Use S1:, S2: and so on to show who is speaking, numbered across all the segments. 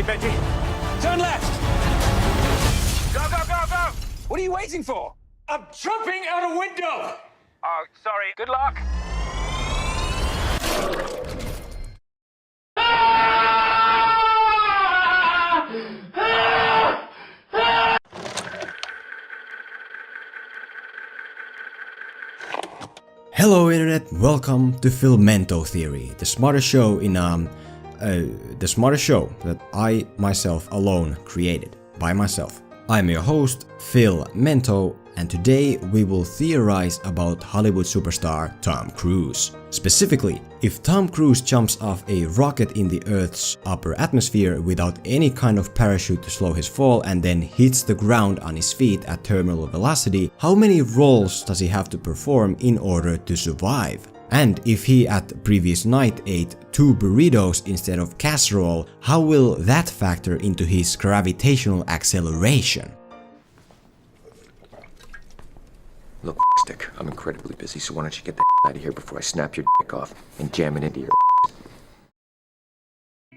S1: way, Benji. Turn left. Go, go, go, go! What are you waiting for? I'm jumping out a window! Oh, sorry. Good luck.
S2: Hello Internet, welcome to Filmento Theory, the smartest show in the smartest show that I myself alone created, by myself. I'm your host, Filmento, and today we will theorize about Hollywood superstar Tom Cruise. Specifically, if Tom Cruise jumps off a rocket in the Earth's upper atmosphere without any kind of parachute to slow his fall and then hits the ground on his feet at terminal velocity, how many rolls does he have to perform in order to survive? And if he at previous night ate 2 burritos instead of casserole, how will that factor into his gravitational acceleration?
S3: Look, stick, I'm incredibly busy, so why don't you get the out of here before I snap your dick off and jam it into your.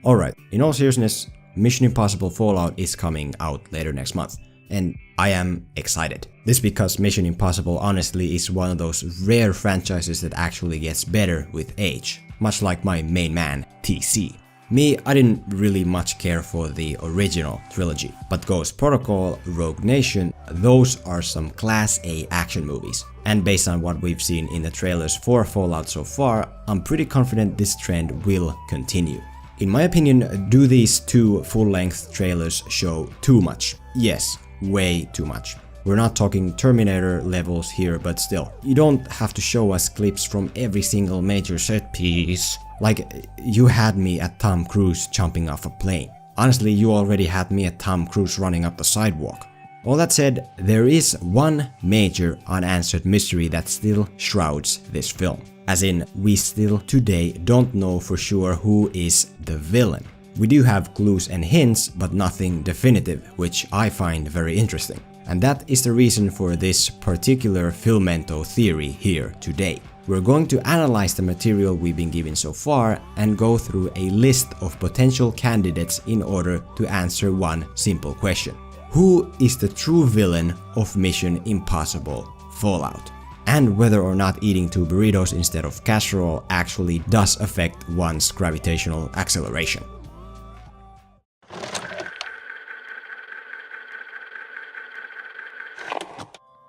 S2: Alright, in all seriousness, Mission Impossible Fallout is coming out later next month, and I am excited. This because Mission Impossible honestly is one of those rare franchises that actually gets better with age, much like my main man, TC. Me, I didn't really much care for the original trilogy, but Ghost Protocol, Rogue Nation, those are some class A action movies. And based on what we've seen in the trailers for Fallout so far, I'm pretty confident this trend will continue. In my opinion, do these 2 full-length trailers show too much? Yes, way too much. We're not talking Terminator levels here, but still. You don't have to show us clips from every single major set piece. Like, you had me at Tom Cruise jumping off a plane. Honestly, you already had me at Tom Cruise running up the sidewalk. All that said, there is one major unanswered mystery that still shrouds this film. As in, we still today don't know for sure who is the villain. We do have clues and hints, but nothing definitive, which I find very interesting. And that is the reason for this particular Filmento theory here today. We're going to analyze the material we've been given so far and go through a list of potential candidates in order to answer one simple question. Who is the true villain of Mission Impossible Fallout? And whether or not eating 2 burritos instead of casserole actually does affect one's gravitational acceleration.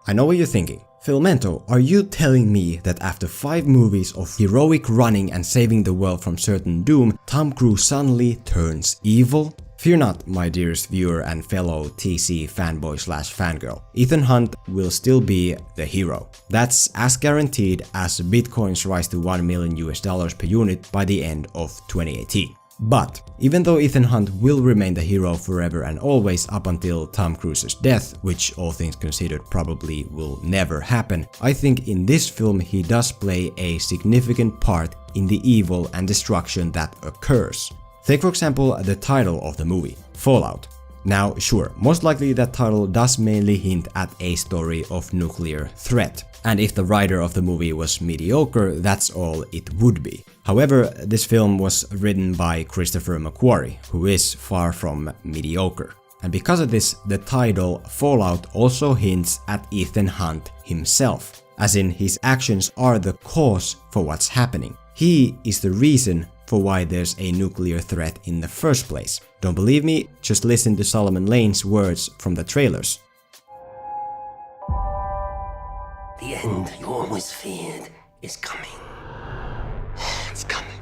S2: I know what you're thinking. Filmento, are you telling me that after 5 movies of heroic running and saving the world from certain doom, Tom Cruise suddenly turns evil? Fear not, my dearest viewer and fellow TC fanboy/fangirl. Ethan Hunt will still be the hero. That's as guaranteed as Bitcoins rise to $1 million per unit by the end of 2018. But even though Ethan Hunt will remain the hero forever and always up until Tom Cruise's death, which all things considered probably will never happen, I think in this film he does play a significant part in the evil and destruction that occurs. Take for example the title of the movie, Fallout. Now sure, most likely that title does mainly hint at a story of nuclear threat. And if the writer of the movie was mediocre, that's all it would be. However, this film was written by Christopher McQuarrie, who is far from mediocre. And because of this, the title Fallout also hints at Ethan Hunt himself, as in his actions are the cause for what's happening. He is the reason for why there's a nuclear threat in the first place. Don't believe me? Just listen to Solomon Lane's words from the trailers.
S4: The end you always feared is coming. It's coming.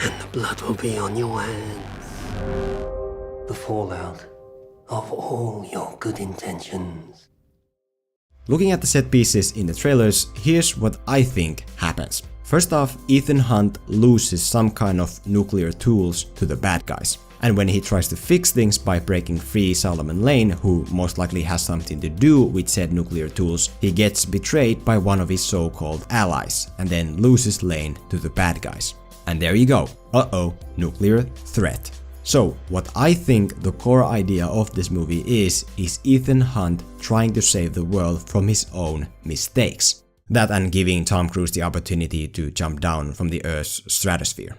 S4: And the blood will be on your hands. The fallout of all your good intentions.
S2: Looking at the set pieces in the trailers, here's what I think happens. First off, Ethan Hunt loses some kind of nuclear tools to the bad guys. And when he tries to fix things by breaking free Solomon Lane, who most likely has something to do with said nuclear tools, he gets betrayed by one of his so-called allies, and then loses Lane to the bad guys. And there you go. Uh-oh, nuclear threat. So, what I think the core idea of this movie is Ethan Hunt trying to save the world from his own mistakes. That and giving Tom Cruise the opportunity to jump down from the Earth's stratosphere.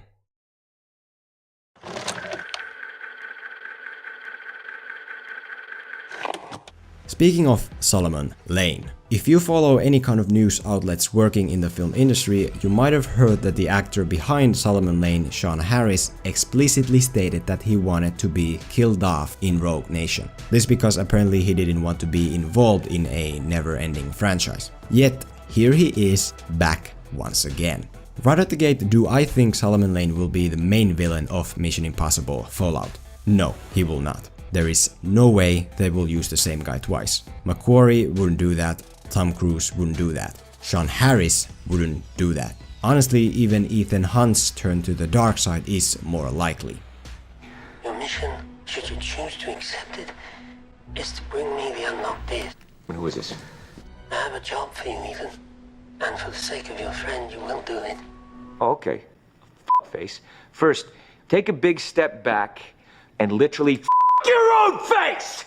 S2: Speaking of Solomon Lane, if you follow any kind of news outlets working in the film industry, you might have heard that the actor behind Solomon Lane, Sean Harris, explicitly stated that he wanted to be killed off in Rogue Nation. This because apparently he didn't want to be involved in a never-ending franchise. Yet, here he is back once again. Right at the gate, do I think Solomon Lane will be the main villain of Mission Impossible Fallout? No, he will not. There is no way they will use the same guy twice. Macquarie wouldn't do that, Tom Cruise wouldn't do that, Sean Harris wouldn't do that. Honestly, even Ethan Hunt's turn to the dark side is more likely.
S4: Your mission, should you choose to accept it, is to bring me the unlocked disc.
S3: And who is this?
S4: I have a job for you, Ethan. And for the sake of your friend, you will do it.
S3: Oh, okay. Face. First, take a big step back and literally your own face!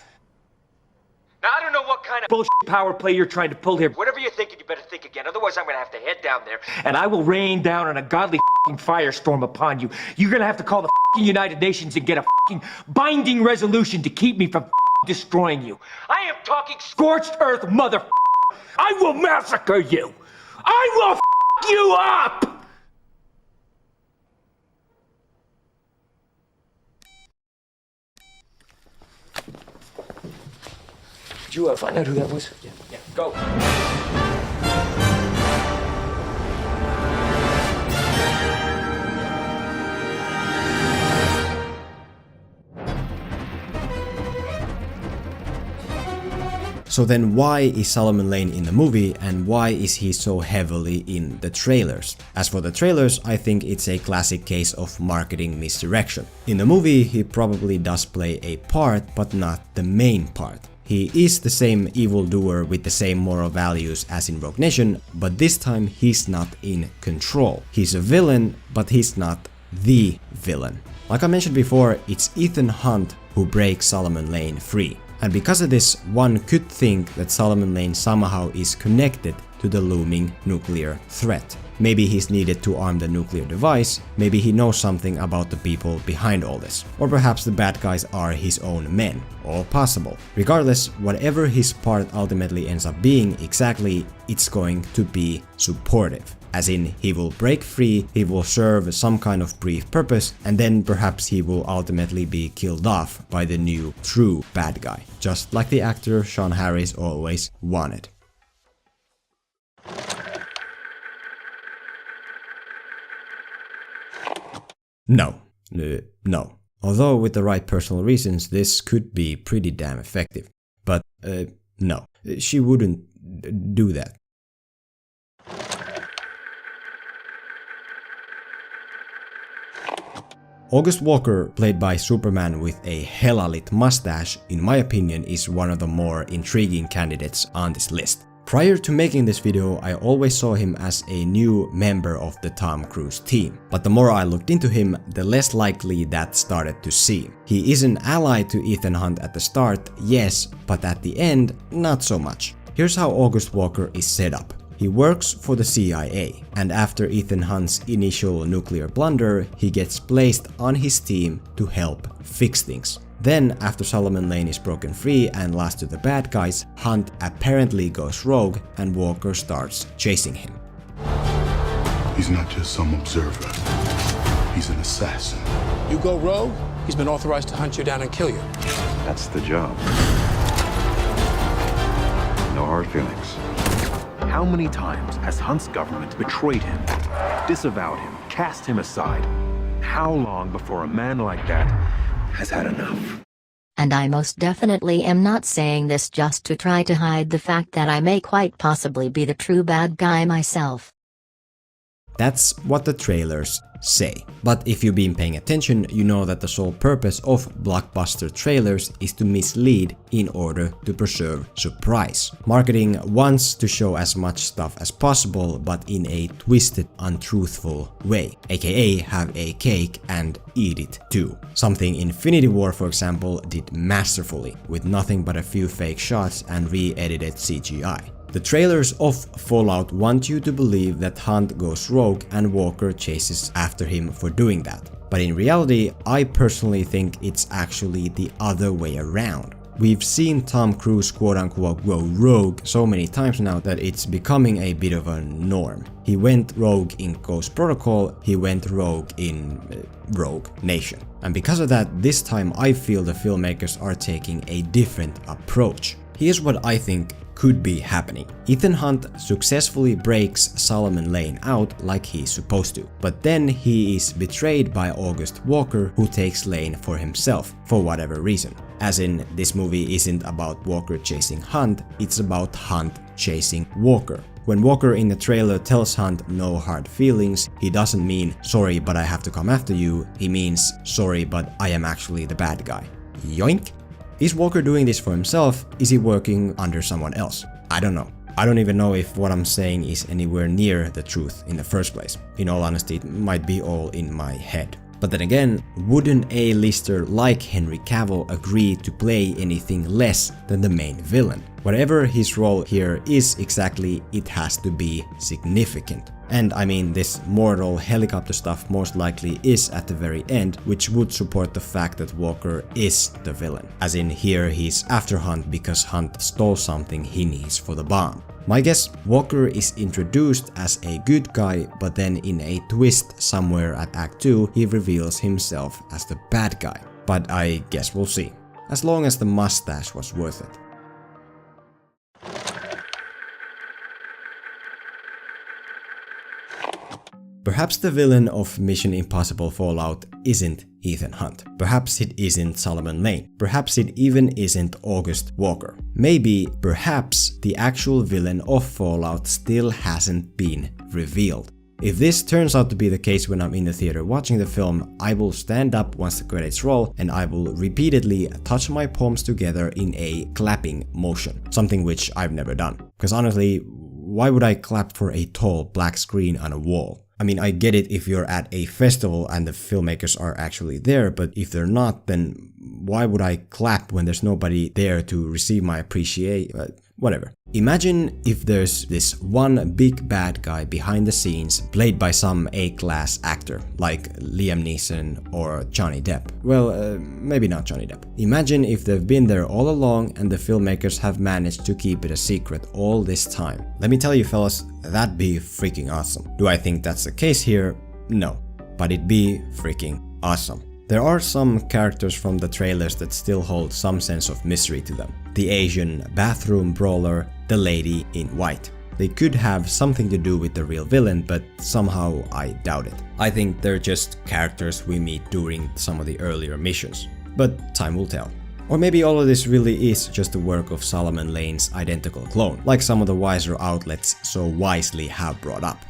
S3: Now, I don't know what kind of bullshit power play you're trying to pull here. Whatever you're thinking, you better think again. Otherwise, I'm gonna have to head down there and I will rain down an ungodly firestorm upon you. You're gonna have to call the United Nations and get a binding resolution to keep me from destroying you. I am talking scorched earth, mother. I will massacre you. I will you up! Did you find out who that was? Yeah. Go.
S2: So then why is Solomon Lane in the movie and why is he so heavily in the trailers? As for the trailers, I think it's a classic case of marketing misdirection. In the movie, he probably does play a part, but not the main part. He is the same evildoer with the same moral values as in Rogue Nation, but this time he's not in control. He's a villain, but he's not the villain. Like I mentioned before, it's Ethan Hunt who breaks Solomon Lane free. And because of this, one could think that Solomon Lane somehow is connected to the looming nuclear threat. Maybe he's needed to arm the nuclear device, maybe he knows something about the people behind all this. Or perhaps the bad guys are his own men. All possible. Regardless, whatever his part ultimately ends up being exactly, it's going to be supportive. As in, he will break free, he will serve some kind of brief purpose, and then perhaps he will ultimately be killed off by the new true bad guy. Just like the actor Sean Harris always wanted. No. Although with the right personal reasons, this could be pretty damn effective. But, no. She wouldn't do that. August Walker, played by Superman with a hella lit mustache, in my opinion is one of the more intriguing candidates on this list. Prior to making this video, I always saw him as a new member of the Tom Cruise team. But the more I looked into him, the less likely that started to seem. He is an ally to Ethan Hunt at the start, yes, but at the end, not so much. Here's how August Walker is set up. He works for the CIA, and after Ethan Hunt's initial nuclear blunder, he gets placed on his team to help fix things. Then, after Solomon Lane is broken free and lost to the bad guys, Hunt apparently goes rogue and Walker starts chasing him.
S5: He's not just some observer. He's an assassin.
S6: You go rogue, he's been authorized to hunt you down and kill you.
S7: That's the job. No hard feelings. How many times has Hunt's government betrayed him, disavowed him, cast him aside? How long before a man like that has had enough?
S8: And I most definitely am not saying this just to try to hide the fact that I may quite possibly be the true bad guy myself.
S2: That's what the trailers say. But if you've been paying attention, you know that the sole purpose of blockbuster trailers is to mislead in order to preserve surprise. Marketing wants to show as much stuff as possible, but in a twisted, untruthful way, aka have a cake and eat it too. Something Infinity War, for example, did masterfully, with nothing but a few fake shots and re-edited CGI. The trailers of Fallout want you to believe that Hunt goes rogue and Walker chases after him for doing that. But in reality, I personally think it's actually the other way around. We've seen Tom Cruise quote-unquote go rogue so many times now that it's becoming a bit of a norm. He went rogue in Ghost Protocol, he went rogue in Rogue Nation. And because of that, this time I feel the filmmakers are taking a different approach. Here's what I think could be happening. Ethan Hunt successfully breaks Solomon Lane out like he's supposed to, but then he is betrayed by August Walker, who takes Lane for himself for whatever reason. As in, this movie isn't about Walker chasing Hunt, it's about Hunt chasing Walker. When Walker in the trailer tells Hunt no hard feelings, he doesn't mean sorry but I have to come after you, he means sorry but I am actually the bad guy. Yoink? Is Walker doing this for himself? Is he working under someone else? I don't know. I don't even know if what I'm saying is anywhere near the truth in the first place. In all honesty, it might be all in my head. But then again, would an A-lister like Henry Cavill agree to play anything less than the main villain? Whatever his role here is exactly, it has to be significant. And I mean, this mortal helicopter stuff most likely is at the very end, which would support the fact that Walker is the villain. As in, here he's after Hunt because Hunt stole something he needs for the bomb. My guess, Walker is introduced as a good guy, but then in a twist somewhere at Act 2, he reveals himself as the bad guy. But I guess we'll see. As long as the mustache was worth it. Perhaps the villain of Mission Impossible Fallout isn't Ethan Hunt. Perhaps it isn't Solomon Lane. Perhaps it even isn't August Walker. Maybe, perhaps, the actual villain of Fallout still hasn't been revealed. If this turns out to be the case when I'm in the theater watching the film, I will stand up once the credits roll and I will repeatedly touch my palms together in a clapping motion. Something which I've never done. Because honestly, why would I clap for a tall black screen on a wall? I mean, I get it if you're at a festival and the filmmakers are actually there, but if they're not, then why would I clap when there's nobody there to receive my appreciation? Whatever. Imagine if there's this one big bad guy behind the scenes played by some A-class actor like Liam Neeson or Johnny Depp. Well, maybe not Johnny Depp. Imagine if they've been there all along and the filmmakers have managed to keep it a secret all this time. Let me tell you fellas, that'd be freaking awesome. Do I think that's the case here? No. But it'd be freaking awesome. There are some characters from the trailers that still hold some sense of mystery to them. The Asian bathroom brawler, the lady in white. They could have something to do with the real villain, but somehow I doubt it. I think they're just characters we meet during some of the earlier missions. But time will tell. Or maybe all of this really is just the work of Solomon Lane's identical clone, like some of the wiser outlets so wisely have brought up.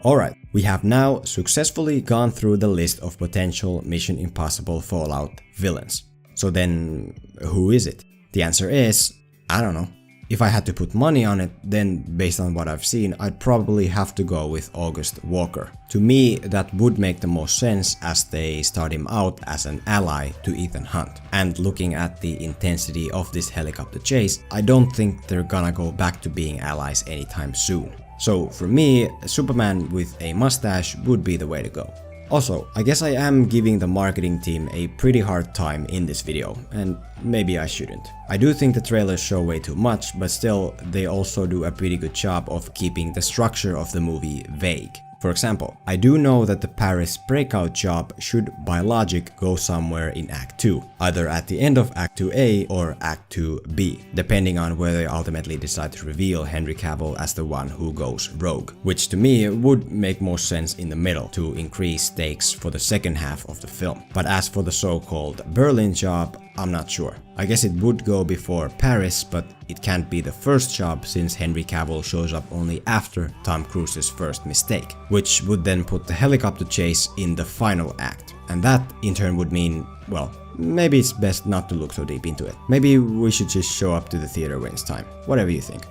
S2: Alright, we have now successfully gone through the list of potential Mission Impossible Fallout villains. So then, who is it? The answer is, I don't know. If I had to put money on it, then based on what I've seen, I'd probably have to go with August Walker. To me, that would make the most sense as they start him out as an ally to Ethan Hunt. And looking at the intensity of this helicopter chase, I don't think they're gonna go back to being allies anytime soon. So for me, Superman with a mustache would be the way to go. Also, I guess I am giving the marketing team a pretty hard time in this video, and maybe I shouldn't. I do think the trailers show way too much, but still, they also do a pretty good job of keeping the structure of the movie vague. For example, I do know that the Paris breakout job should by logic go somewhere in Act 2, either at the end of Act 2A or Act 2B, depending on where they ultimately decide to reveal Henry Cavill as the one who goes rogue, which to me would make more sense in the middle to increase stakes for the second half of the film. But as for the so-called Berlin job, I'm not sure. I guess it would go before Paris, but it can't be the first job since Henry Cavill shows up only after Tom Cruise's first mistake, which would then put the helicopter chase in the final act. And that in turn would mean, well, maybe it's best not to look so deep into it. Maybe we should just show up to the theater when it's time. Whatever you think.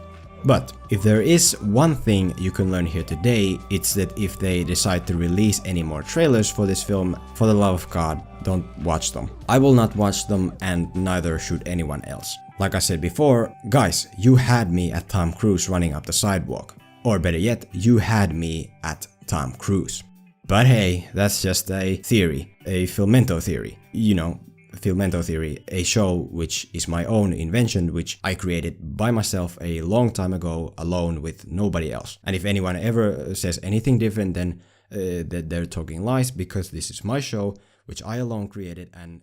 S2: But if there is one thing you can learn here today, it's that if they decide to release any more trailers for this film, for the love of God, don't watch them. I will not watch them, and neither should anyone else. Like I said before, guys, you had me at Tom Cruise running up the sidewalk. Or better yet, you had me at Tom Cruise. But hey, that's just a theory, a Filmento theory. You know, Filmento theory, a show which is my own invention, which I created by myself a long time ago, alone with nobody else. And if anyone ever says anything different, then that they're talking lies, because this is my show, which I alone created, and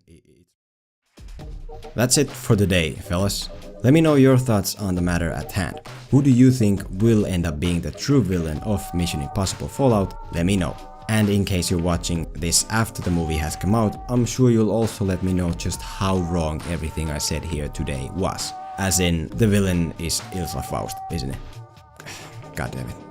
S2: That's it for the day, fellas. Let me know your thoughts on the matter at hand. Who do you think will end up being the true villain of Mission Impossible Fallout? Let me know. And in case you're watching this after the movie has come out, I'm sure you'll also let me know just how wrong everything I said here today was. As in, the villain is Ilsa Faust, isn't it? God damn it.